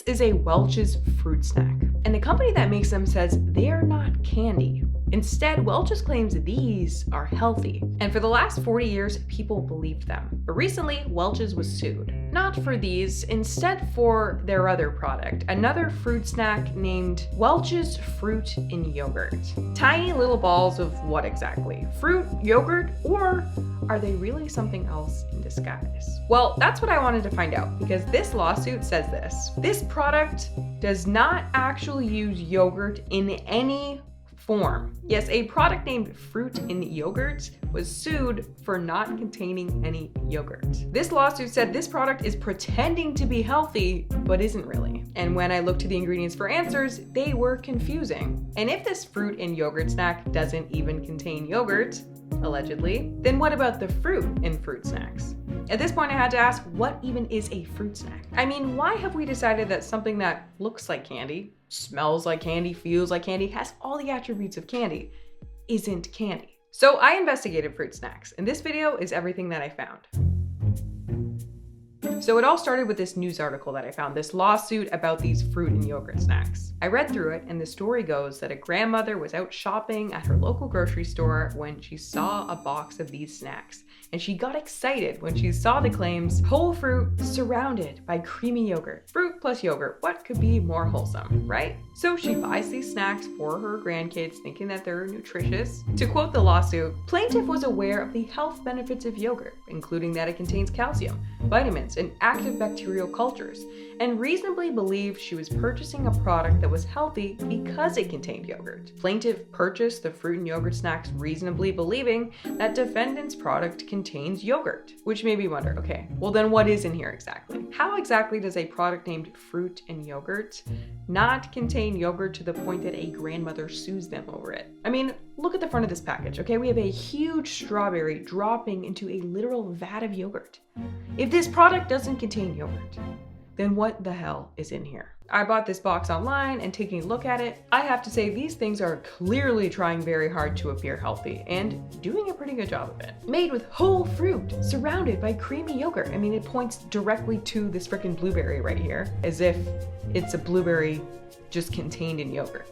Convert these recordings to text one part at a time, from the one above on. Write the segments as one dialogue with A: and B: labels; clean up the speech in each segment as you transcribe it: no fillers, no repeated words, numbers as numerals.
A: This is a Welch's fruit snack, and the company that makes them says they are not candy. Instead, Welch's claims these are healthy. And for the last 40 years, people believed them. But recently, Welch's was sued. Not for these, instead for their other product, another fruit snack named Welch's Fruit in Yogurt. Tiny little balls of what exactly? Fruit, yogurt, or are they really something else in disguise? Well, that's what I wanted to find out, because this lawsuit says this. This product does not actually use yogurt in any form. Yes, a product named Fruit in Yogurt was sued for not containing any yogurt. This lawsuit said this product is pretending to be healthy, but isn't really. And when I looked to the ingredients for answers, they were confusing. And if this fruit in yogurt snack doesn't even contain yogurt, allegedly, then what about the fruit in fruit snacks? At this point, I had to ask, what even is a fruit snack? I mean, why have we decided that something that looks like candy, smells like candy, feels like candy, has all the attributes of candy, isn't candy? So I investigated fruit snacks, and this video is everything that I found. So it all started with this news article that I found, this lawsuit about these fruit and yogurt snacks. I read through it, and the story goes that a grandmother was out shopping at her local grocery store when she saw a box of these snacks. And she got excited when she saw the claims, whole fruit surrounded by creamy yogurt. Fruit plus yogurt, what could be more wholesome, right? So she buys these snacks for her grandkids, thinking that they're nutritious. To quote the lawsuit, plaintiff was aware of the health benefits of yogurt, including that it contains calcium, vitamins, and active bacterial cultures, and reasonably believed she was purchasing a product that was healthy because it contained yogurt. Plaintiff purchased the fruit and yogurt snacks reasonably believing that defendant's product contains yogurt, which made me wonder, okay, well then what is in here exactly? How exactly does a product named fruit and yogurt not contain yogurt to the point that a grandmother sues them over it? I mean, look at the front of this package, okay? We have a huge strawberry dropping into a literal vat of yogurt. If this product doesn't contain yogurt, then what the hell is in here? I bought this box online, and taking a look at it, I have to say these things are clearly trying very hard to appear healthy and doing a pretty good job of it. Made with whole fruit, surrounded by creamy yogurt. I mean, it points directly to this frickin' blueberry right here, as if it's a blueberry just contained in yogurt.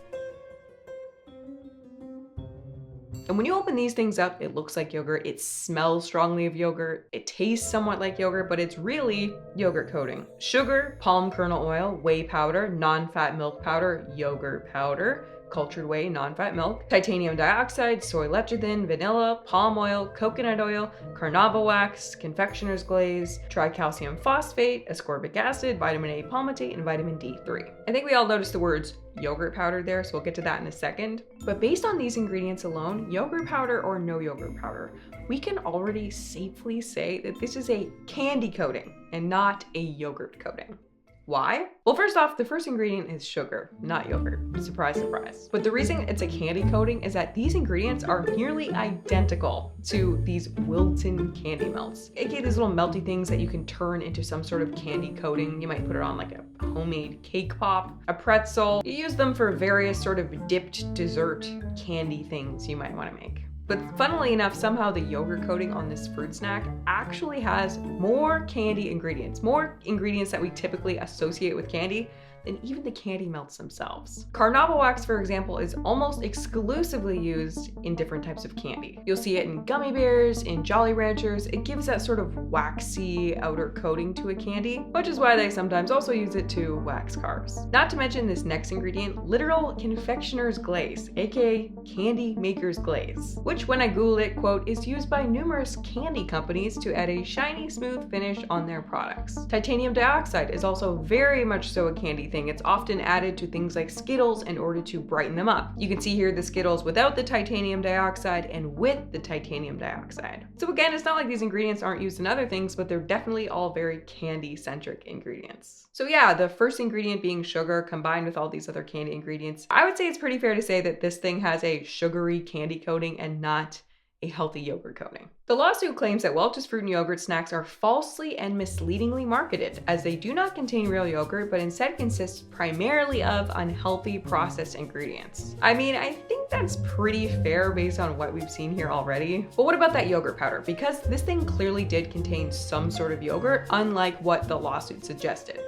A: And when you open these things up, it looks like yogurt, it smells strongly of yogurt, it tastes somewhat like yogurt, but it's really yogurt coating. Sugar, palm kernel oil, whey powder, non-fat milk powder, yogurt powder, cultured whey, non-fat milk, titanium dioxide, soy lecithin, vanilla, palm oil, coconut oil, carnauba wax, confectioner's glaze, tricalcium phosphate, ascorbic acid, vitamin A palmitate, and vitamin D3. I think we all noticed the words yogurt powder there, so we'll get to that in a second. But based on these ingredients alone, yogurt powder or no yogurt powder, we can already safely say that this is a candy coating and not a yogurt coating. Why? Well, first off, the first ingredient is sugar, not yogurt. Surprise, surprise. But the reason it's a candy coating is that these ingredients are nearly identical to these Wilton candy melts, aka these little melty things that you can turn into some sort of candy coating. You might put it on like a homemade cake pop, a pretzel. You use them for various sort of dipped dessert candy things you might want to make. But funnily enough, somehow the yogurt coating on this fruit snack actually has more candy ingredients, more ingredients that we typically associate with candy than even the candy melts themselves. Carnauba wax, for example, is almost exclusively used in different types of candy. You'll see it in gummy bears, in Jolly Ranchers. It gives that sort of waxy outer coating to a candy, which is why they sometimes also use it to wax cars. Not to mention this next ingredient, literal confectioner's glaze, aka candy maker's glaze, which when I Googled it, quote, is used by numerous candy companies to add a shiny, smooth finish on their products. Titanium dioxide is also very much so a candy thing. It's often added to things like Skittles in order to brighten them up. You can see here the Skittles without the titanium dioxide and with the titanium dioxide. So again, it's not like these ingredients aren't used in other things, but they're definitely all very candy-centric ingredients. So yeah, the first ingredient being sugar combined with all these other candy ingredients, I would say it's pretty fair to say that this thing has a sugary candy coating and not a healthy yogurt coating. The lawsuit claims that Welch's fruit and yogurt snacks are falsely and misleadingly marketed, as they do not contain real yogurt, but instead consist primarily of unhealthy processed ingredients. I mean, I think that's pretty fair based on what we've seen here already. But what about that yogurt powder? Because this thing clearly did contain some sort of yogurt, unlike what the lawsuit suggested.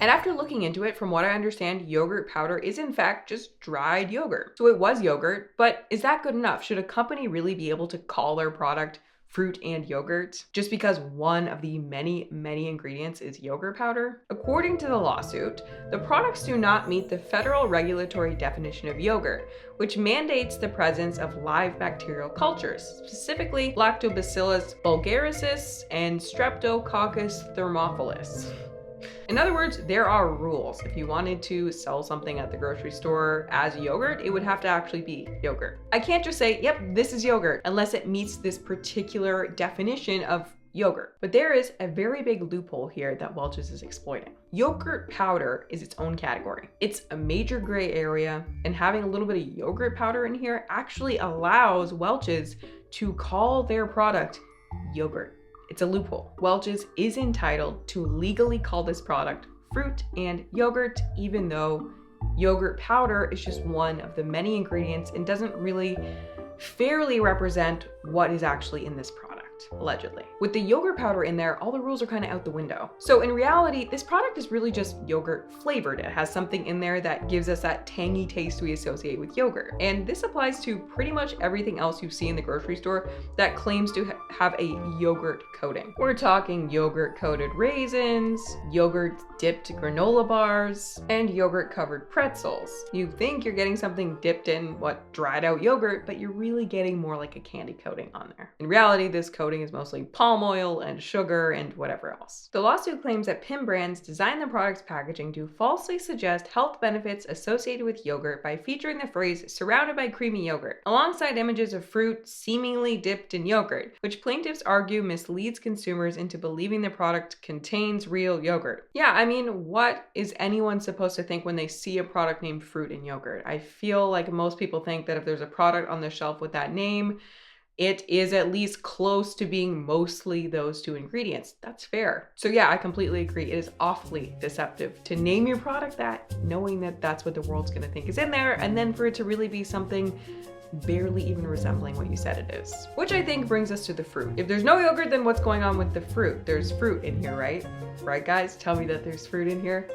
A: And after looking into it, from what I understand, yogurt powder is in fact just dried yogurt. So it was yogurt, but is that good enough? Should a company really be able to call their product fruit and yogurt just because one of the many ingredients is yogurt powder? According to the lawsuit, the products do not meet the federal regulatory definition of yogurt, which mandates the presence of live bacterial cultures, specifically Lactobacillus bulgarisis and Streptococcus thermophilus. In other words, there are rules. If you wanted to sell something at the grocery store as yogurt, it would have to actually be yogurt. I can't just say, yep, this is yogurt, unless it meets this particular definition of yogurt. But there is a very big loophole here that Welch's is exploiting. Yogurt powder is its own category. It's a major gray area, and having a little bit of yogurt powder in here actually allows Welch's to call their product yogurt. It's a loophole. Welch's is entitled to legally call this product fruit and yogurt, even though yogurt powder is just one of the many ingredients and doesn't really fairly represent what is actually in this product, allegedly. With the yogurt powder in there, all the rules are kind of out the window. So in reality, this product is really just yogurt flavored. It has something in there that gives us that tangy taste we associate with yogurt. And this applies to pretty much everything else you see in the grocery store that claims to have a yogurt coating. We're talking yogurt coated raisins, yogurt dipped granola bars, and yogurt covered pretzels. You think you're getting something dipped in dried out yogurt, but you're really getting more like a candy coating on there. In reality, this coating is mostly palm oil and sugar and whatever else. The lawsuit claims that PIM brands designed the product's packaging to falsely suggest health benefits associated with yogurt by featuring the phrase surrounded by creamy yogurt, alongside images of fruit seemingly dipped in yogurt, which plaintiffs argue misleads consumers into believing the product contains real yogurt. Yeah, I mean, what is anyone supposed to think when they see a product named fruit and yogurt? I feel like most people think that if there's a product on the shelf with that name, it is at least close to being mostly those two ingredients. That's fair. So yeah, I completely agree. It is awfully deceptive to name your product that, knowing that that's what the world's gonna think is in there, and then for it to really be something barely even resembling what you said it is. Which I think brings us to the fruit. If there's no yogurt, then what's going on with the fruit? There's fruit in here, right? Right, guys? Tell me that there's fruit in here.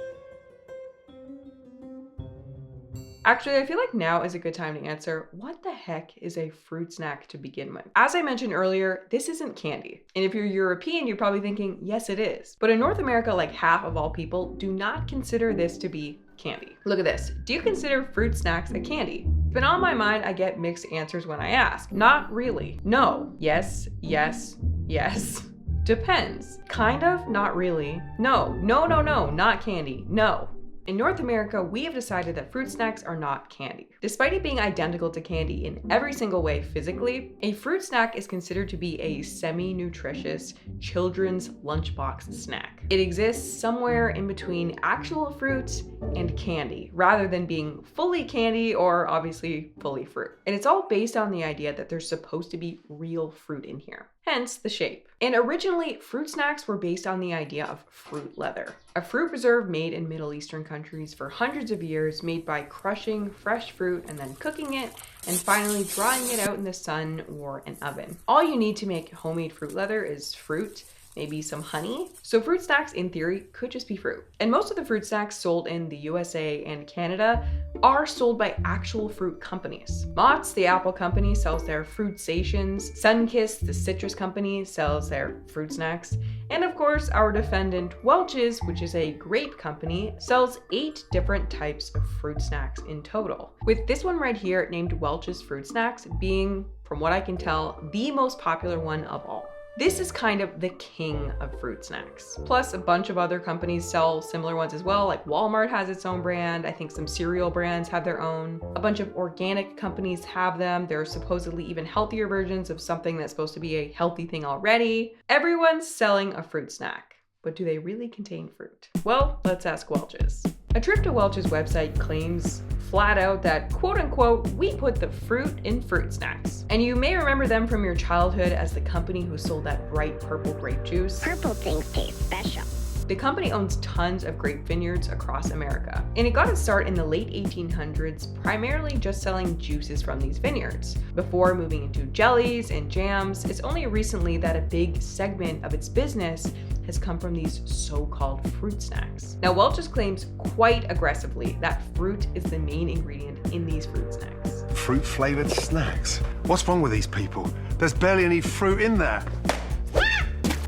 A: Actually, I feel like now is a good time to answer, what the heck is a fruit snack to begin with? As I mentioned earlier, this isn't candy. And if you're European, you're probably thinking, yes, it is. But in North America, like half of all people do not consider this to be candy. Look at this. Do you consider fruit snacks a candy? But on my mind, I get mixed answers when I ask. Not really. No. Yes, yes, yes. Depends. Kind of, not really. No, no, no, no, not candy. No. In North America, we have decided that fruit snacks are not candy. Despite it being identical to candy in every single way physically, a fruit snack is considered to be a semi-nutritious children's lunchbox snack. It exists somewhere in between actual fruit and candy, rather than being fully candy or obviously fully fruit. And it's all based on the idea that there's supposed to be real fruit in here. Hence the shape. And originally, fruit snacks were based on the idea of fruit leather, a fruit preserve made in Middle Eastern countries for hundreds of years, made by crushing fresh fruit and then cooking it, and finally drying it out in the sun or an oven. All you need to make homemade fruit leather is fruit, maybe some honey. So fruit snacks in theory could just be fruit. And most of the fruit snacks sold in the USA and Canada are sold by actual fruit companies. Mott's, the apple company, sells their Fruitsations. Sunkist, the citrus company, sells their fruit snacks. And of course, our defendant Welch's, which is a grape company, sells 8 different types of fruit snacks in total. With this one right here named Welch's Fruit Snacks being, from what I can tell, the most popular one of all. This is kind of the king of fruit snacks. Plus, a bunch of other companies sell similar ones as well, like Walmart has its own brand. I think some cereal brands have their own. A bunch of organic companies have them. There are supposedly even healthier versions of something that's supposed to be a healthy thing already. Everyone's selling a fruit snack, but do they really contain fruit? Well, let's ask Welch's. A trip to Welch's website claims flat out that, quote unquote, we put the fruit in fruit snacks. And you may remember them from your childhood as the company who sold that bright purple grape juice.
B: Purple things taste special.
A: The company owns tons of grape vineyards across America, and it got its start in the late 1800s, primarily just selling juices from these vineyards. Before moving into jellies and jams, it's only recently that a big segment of its business has come from these so-called fruit snacks. Now, Welch's claims quite aggressively that fruit is the main ingredient in these fruit snacks.
B: Fruit-flavored snacks? What's wrong with these people? There's barely any fruit in there.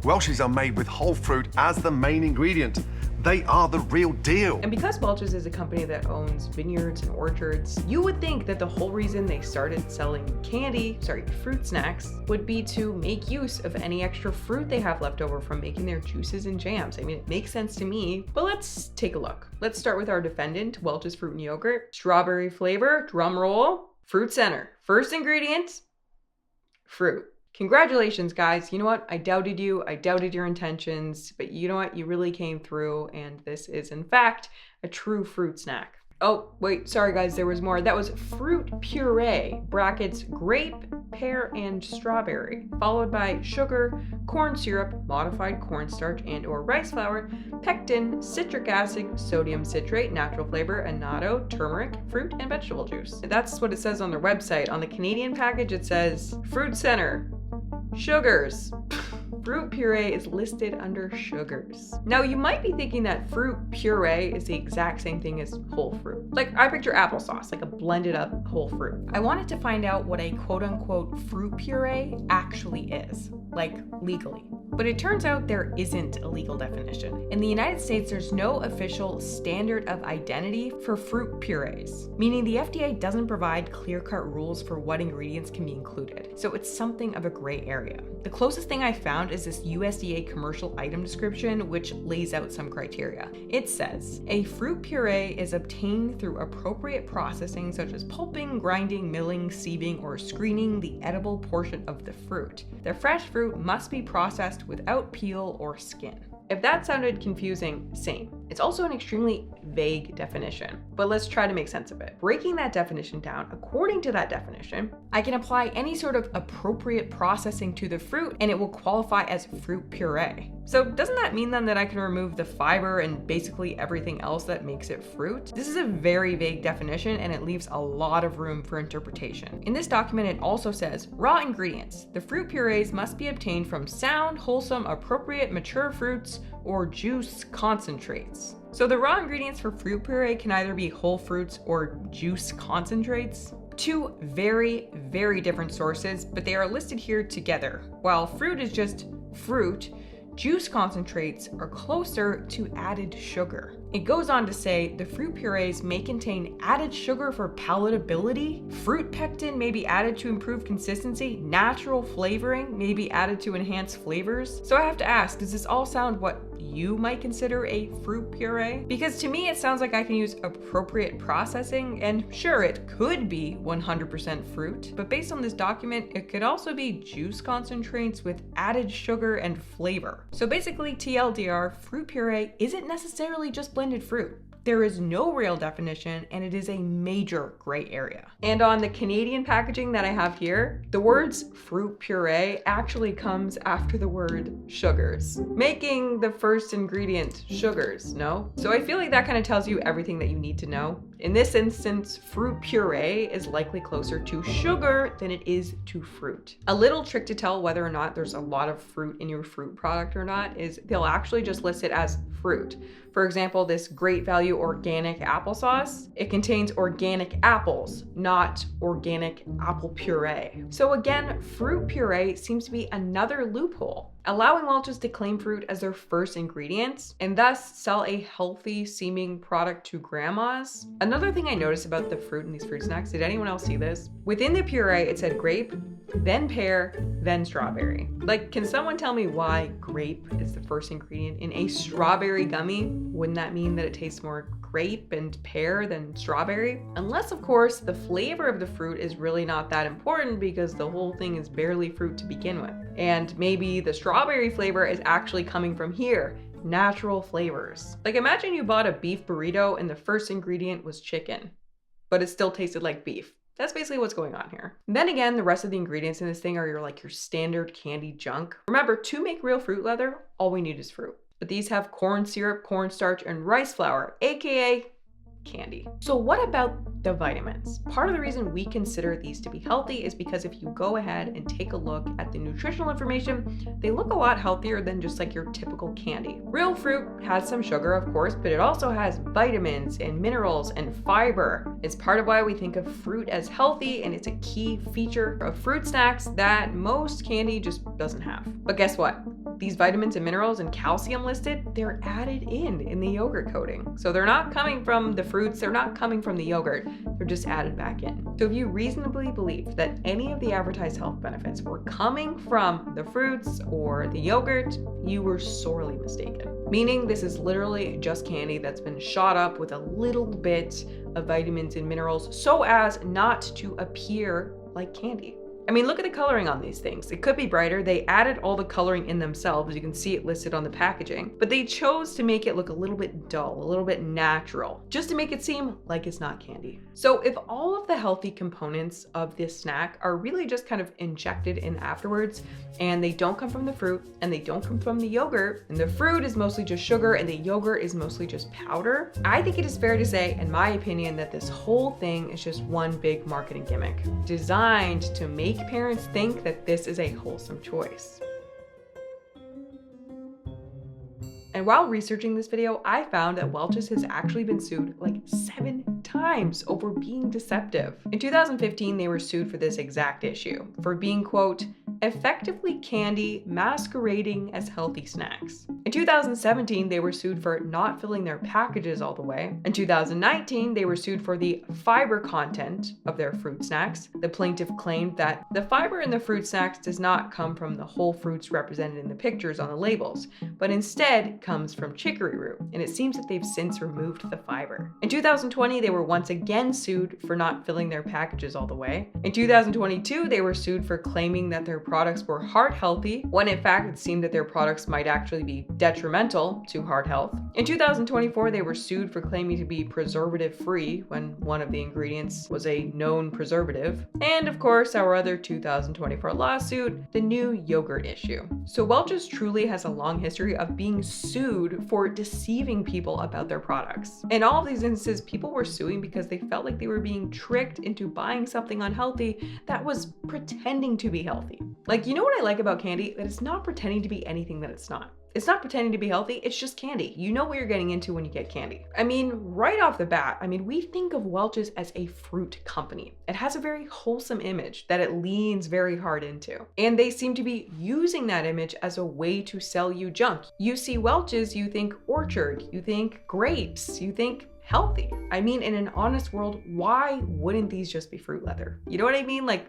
B: Welch's are made with whole fruit as the main ingredient. They are the real deal.
A: And because Welch's is a company that owns vineyards and orchards, you would think that the whole reason they started selling fruit snacks would be to make use of any extra fruit they have left over from making their juices and jams. I mean, it makes sense to me, but let's take a look. Let's start with our defendant, Welch's Fruit and Yogurt. Strawberry flavor, drum roll, fruit center. First ingredient, fruit. Congratulations, guys. You know what? I doubted you. I doubted your intentions, but you know what? You really came through, and this is, in fact, a true fruit snack. Oh, wait, sorry guys, there was more. That was fruit puree, brackets grape, pear, and strawberry, followed by sugar, corn syrup, modified cornstarch and/or rice flour, pectin, citric acid, sodium citrate, natural flavor, annatto, turmeric, fruit, and vegetable juice. That's what it says on their website. On the Canadian package, it says fruit center, sugars. Fruit puree is listed under sugars. Now, you might be thinking that fruit puree is the exact same thing as whole fruit. Like, I picture applesauce, like a blended up whole fruit. I wanted to find out what a quote unquote fruit puree actually is, like legally. But it turns out there isn't a legal definition. In the United States, there's no official standard of identity for fruit purees, meaning the FDA doesn't provide clear-cut rules for what ingredients can be included. So it's something of a gray area. The closest thing I found is this USDA commercial item description, which lays out some criteria. It says, a fruit puree is obtained through appropriate processing such as pulping, grinding, milling, sieving, or screening the edible portion of the fruit. The fresh fruit must be processed without peel or skin. If that sounded confusing, same. It's also an extremely vague definition, but let's try to make sense of it. Breaking that definition down, according to that definition, I can apply any sort of appropriate processing to the fruit and it will qualify as fruit puree. So doesn't that mean then that I can remove the fiber and basically everything else that makes it fruit? This is a very vague definition and it leaves a lot of room for interpretation. In this document, it also says, raw ingredients. The fruit purees must be obtained from sound, wholesome, appropriate, mature fruits or juice concentrates. So the raw ingredients for fruit puree can either be whole fruits or juice concentrates. Two very, very different sources, but they are listed here together. While fruit is just fruit, juice concentrates are closer to added sugar. It goes on to say the fruit purees may contain added sugar for palatability, fruit pectin may be added to improve consistency, natural flavoring may be added to enhance flavors. So I have to ask, does this all sound what you might consider a fruit puree? Because to me, it sounds like I can use appropriate processing, and sure, it could be 100% fruit, but based on this document, it could also be juice concentrates with added sugar and flavor. So basically, TLDR, fruit puree isn't necessarily just blended fruit. There is no real definition, and it is a major gray area. And on the Canadian packaging that I have here, the words fruit puree actually comes after the word sugars, making the first ingredient sugars, no? So I feel like that kind of tells you everything that you need to know. In this instance, fruit puree is likely closer to sugar than it is to fruit. A little trick to tell whether or not there's a lot of fruit in your fruit product or not is they'll actually just list it as fruit. For example, this Great Value organic applesauce, it contains organic apples, not organic apple puree. So again, fruit puree seems to be another loophole, allowing Welch's to claim fruit as their first ingredients and thus sell a healthy seeming product to grandmas. Another thing I noticed about the fruit in these fruit snacks, did anyone else see this? Within the puree, it said grape, then pear, then strawberry. Like, can someone tell me why grape is the first ingredient in a strawberry gummy? Wouldn't that mean that it tastes more grape and pear than strawberry? Unless, of course, the flavor of the fruit is really not that important because the whole thing is barely fruit to begin with. And maybe the strawberry flavor is actually coming from here, natural flavors. Like, imagine you bought a beef burrito and the first ingredient was chicken, but it still tasted like beef. That's basically what's going on here. Then again, the rest of the ingredients in this thing are your standard candy junk. Remember, to make real fruit leather, all we need is fruit. but these have corn syrup, cornstarch, and rice flour, aka candy. So what about the vitamins? Part of the reason we consider these to be healthy is because if you go ahead and take a look at the nutritional information, they look a lot healthier than just like your typical candy. Real fruit has some sugar, of course, but it also has vitamins and minerals and fiber. It's part of why we think of fruit as healthy, and it's a key feature of fruit snacks that most candy just doesn't have. But guess what? These vitamins and minerals and calcium listed, they're added in the yogurt coating. So they're not coming from the fruits, they're not coming from the yogurt, they're just added back in. So if you reasonably believe that any of the advertised health benefits were coming from the fruits or the yogurt, you were sorely mistaken. Meaning this is literally just candy that's been shot up with a little bit of vitamins and minerals so as not to appear like candy. I mean, look at the coloring on these things. It could be brighter. They added all the coloring in themselves. You can see it listed on the packaging, but they chose to make it look a little bit dull, a little bit natural, just to make it seem like it's not candy. So if all of the healthy components of this snack are really just kind of injected in afterwards, and they don't come from the fruit, and they don't come from the yogurt, and the fruit is mostly just sugar, and the yogurt is mostly just powder, I think it is fair to say, in my opinion, that this whole thing is just one big marketing gimmick, designed to make parents think that this is a wholesome choice. And while researching this video, I found that Welch's has actually been sued like 7 times over being deceptive. In 2015, they were sued for this exact issue, for being, quote, effectively candy masquerading as healthy snacks. In 2017, they were sued for not filling their packages all the way. In 2019, they were sued for the fiber content of their fruit snacks. The plaintiff claimed that the fiber in the fruit snacks does not come from the whole fruits represented in the pictures on the labels, but instead comes from chicory root, and it seems that they've since removed the fiber. In 2020, they were once again sued for not filling their packages all the way. In 2022, they were sued for claiming that their products were heart healthy, when in fact it seemed that their products might actually be detrimental to heart health. In 2024, they were sued for claiming to be preservative free when one of the ingredients was a known preservative. And of course, our other 2024 lawsuit, the new yogurt issue. So Welch's truly has a long history of being sued for deceiving people about their products. In all of these instances, people were suing because they felt like they were being tricked into buying something unhealthy that was pretending to be healthy. Like, you know what I like about candy? That it's not pretending to be anything that it's not. It's not pretending to be healthy, it's just candy. You know what you're getting into when you get candy. I mean, right off the bat, we think of Welch's as a fruit company. It has a very wholesome image that it leans very hard into. And they seem to be using that image as a way to sell you junk. You see Welch's, you think orchard, you think grapes, you think healthy. In an honest world, why wouldn't these just be fruit leather? You know what I mean? Like,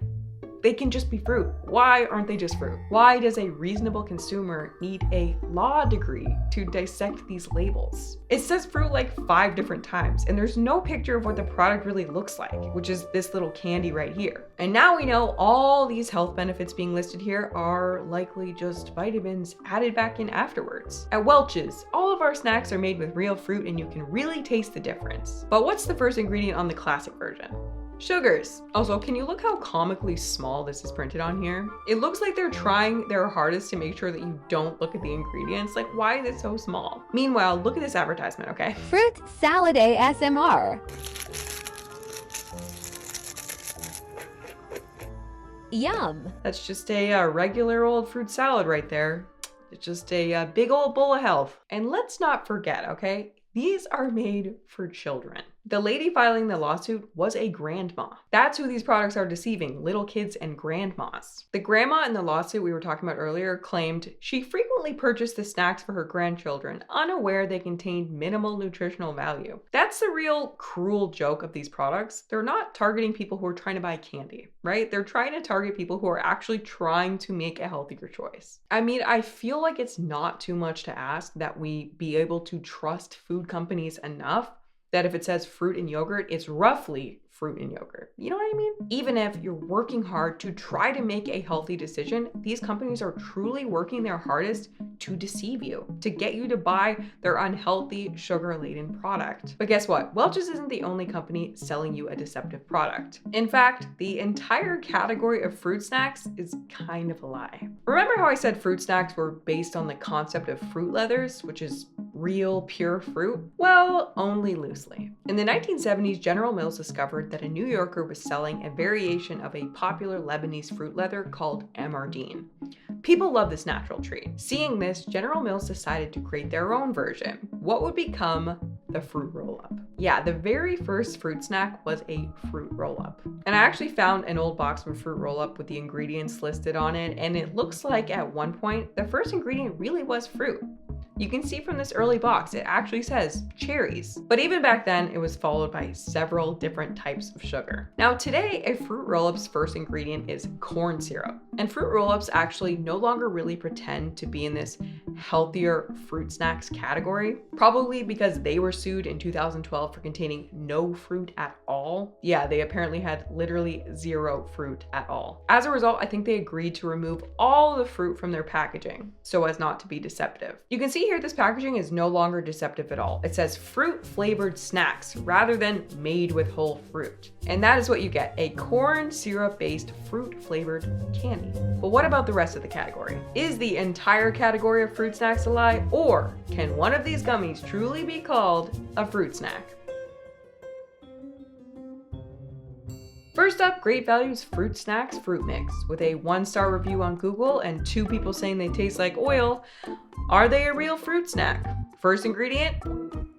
A: they can just be fruit. Why aren't they just fruit? Why does a reasonable consumer need a law degree to dissect these labels? It says fruit like 5 different times, and there's no picture of what the product really looks like, which is this little candy right here. And now we know all these health benefits being listed here are likely just vitamins added back in afterwards. At Welch's, all of our snacks are made with real fruit, and you can really taste the difference. But what's the first ingredient on the classic version? Sugars. Also, can you look how comically small this is printed on here? It looks like they're trying their hardest to make sure that you don't look at the ingredients. Like, why is it so small? Meanwhile, look at this advertisement, okay?
C: Fruit salad ASMR. Yum.
A: That's just a regular old fruit salad right there. It's just a big old bowl of health. And let's not forget, okay? These are made for children. The lady filing the lawsuit was a grandma. That's who these products are deceiving, little kids and grandmas. The grandma in the lawsuit we were talking about earlier claimed she frequently purchased the snacks for her grandchildren, unaware they contained minimal nutritional value. That's the real cruel joke of these products. They're not targeting people who are trying to buy candy, right? They're trying to target people who are actually trying to make a healthier choice. I feel like it's not too much to ask that we be able to trust food companies enough that if it says fruit and yogurt, it's roughly fruit in yogurt. You know what I mean? Even if you're working hard to try to make a healthy decision, these companies are truly working their hardest to deceive you, to get you to buy their unhealthy, sugar-laden product. But guess what? Welch's isn't the only company selling you a deceptive product. In fact, the entire category of fruit snacks is kind of a lie. Remember how I said fruit snacks were based on the concept of fruit leathers, which is real, pure fruit? Well, only loosely. In the 1970s, General Mills discovered that a New Yorker was selling a variation of a popular Lebanese fruit leather called Amardine. People love this natural treat. Seeing this, General Mills decided to create their own version, what would become the fruit roll-up. Yeah, the very first fruit snack was a fruit roll-up. And I actually found an old box from fruit roll-up with the ingredients listed on it, and it looks like at one point, the first ingredient really was fruit. You can see from this early box, it actually says cherries. But even back then, it was followed by several different types of sugar. Now today, a fruit roll-up's first ingredient is corn syrup. And fruit roll-ups actually no longer really pretend to be in this healthier fruit snacks category, probably because they were sued in 2012 for containing no fruit at all. Yeah, they apparently had literally zero fruit at all. As a result, I think they agreed to remove all the fruit from their packaging so as not to be deceptive. You can see here this packaging is no longer deceptive at all. It says fruit flavored snacks rather than made with whole fruit. And that is what you get, a corn syrup based fruit flavored candy. But what about the rest of the category? Is the entire category of fruit snacks a lie, or can one of these gummies truly be called a fruit snack? First up, Great Value's Fruit Snacks Fruit Mix. With a 1-star review on Google and 2 people saying they taste like oil, are they a real fruit snack? First ingredient,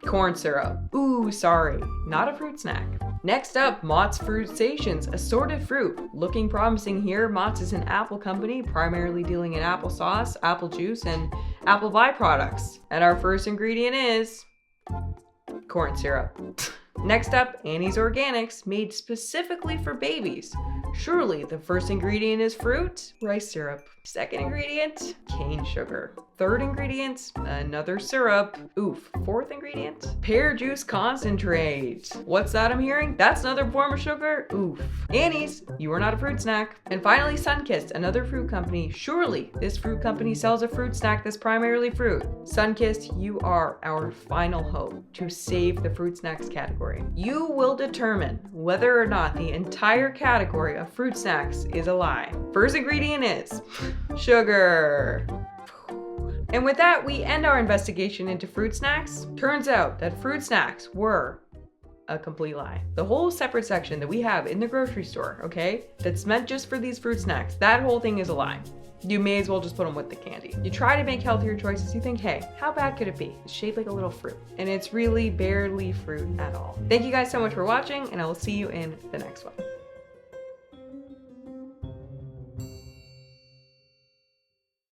A: corn syrup. Ooh, sorry, not a fruit snack. Next up, Mott's Fruit Stations, assorted fruit. Looking promising here, Mott's is an apple company primarily dealing in applesauce, apple juice, and apple byproducts. And our first ingredient is corn syrup. Next up, Annie's Organics, made specifically for babies. Surely the first ingredient is fruit, rice syrup. Second ingredient, cane sugar. Third ingredient, another syrup. Oof. Fourth ingredient, pear juice concentrate. What's that I'm hearing? That's another form of sugar? Oof. Annie's, you are not a fruit snack. And finally, Sunkist, another fruit company. Surely this fruit company sells a fruit snack that's primarily fruit. Sunkist, you are our final hope to save the fruit snacks category. You will determine whether or not the entire category of fruit snacks is a lie. First ingredient is sugar. And with that, we end our investigation into fruit snacks. Turns out that fruit snacks were a complete lie. The whole separate section that we have in the grocery store, okay, that's meant just for these fruit snacks, that whole thing is a lie. You may as well just put them with the candy. You try to make healthier choices, you think, hey, how bad could it be? It's shaped like a little fruit. And it's really barely fruit at all. Thank you guys so much for watching, and I will see you in the next one.